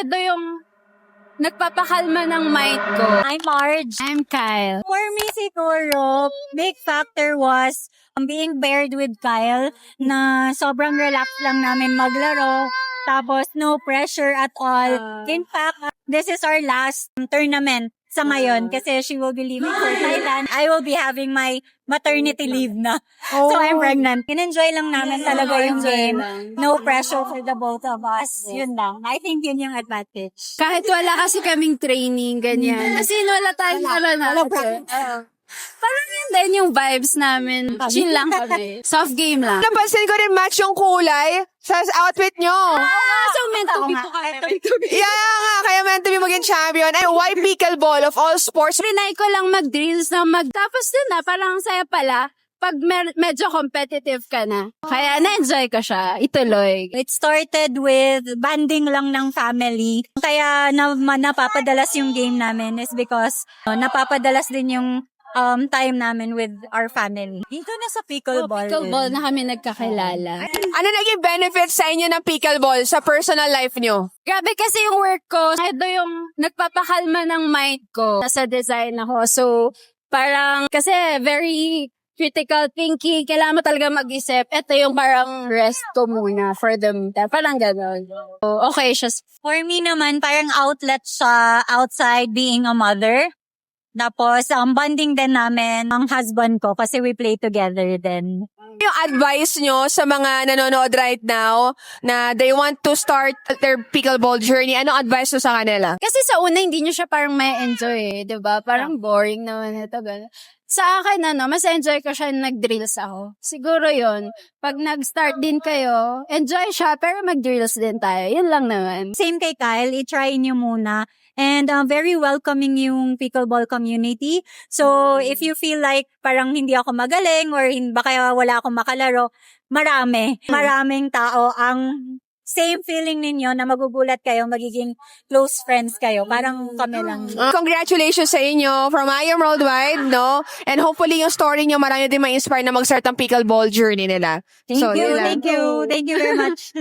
Ito yung nagpapakalma ng mind ko. I'm Marge. I'm Kyle. For me siguro, big factor was being paired with Kyle na sobrang relax lang namin maglaro. Tapos no pressure at all. In fact, this is our last tournament sa ngayon kasi she will be leaving for Thailand. I will be having my maternity leave na. So I'm pregnant. In-enjoy lang namin talaga yung game. No pressure for the both of us. Yun lang. I think yun yung advantage. Kahit wala kasi kaming training, ganyan. Kasi wala tayong karanasan. Parang yun din yung vibes namin. Chill lang kami. Soft game lang. Napansin ko rin match yung kulay sa outfit nyo. So meant to be po kami. Yeah nga, kaya meant to be maging champion. And why pickleball of all sports? Trinay ko lang mag-drills na tapos din na, parang ang saya pala pag medyo competitive ka na. Kaya na-enjoy ko siya. Ituloy. It started with banding lang ng family. Kaya napapadalas yung game namin is because napapadalas din yung time namin with our family. Dito na sa pickleball. Pickleball na kami nagkakilala. Ano naging benefits sa inyo ng pickleball sa personal life nyo? Grabe kasi yung work ko, ito yung nagpapakalma ng mind ko. Nasa design ako. So, parang, kasi very critical thinking, kailangan mo talaga mag-isip. Ito yung parang rest ko muna for them. Parang gano'n. So, okay siya. For me naman, parang outlet siya outside being a mother. Tapos, bonding din namin ang husband ko kasi we play together din. Yung advice nyo sa mga nanonood right now na they want to start their pickleball journey, anong advice nyo sa kanila? Kasi sa una, hindi nyo siya parang may enjoy, di ba? Parang boring naman ito. Gano'n. Sa akin, mas enjoy ko siya nag-drills ako. Siguro yon. Pag nag-start din kayo, enjoy siya, pero mag-drills din tayo. Yun lang naman. Same kay Kyle, i-try nyo muna. And very welcoming yung pickleball community. So, if you feel like parang hindi ako magaling or baka wala akong makalaro, maraming tao ang same feeling ninyo na magugulat kayo, magiging close friends kayo. Parang kami lang. Congratulations sa inyo from I Am Worldwide, no? And hopefully yung story nyo marami din ma-inspire na mag-start ang pickleball journey nila. Thank you yun lang. very much.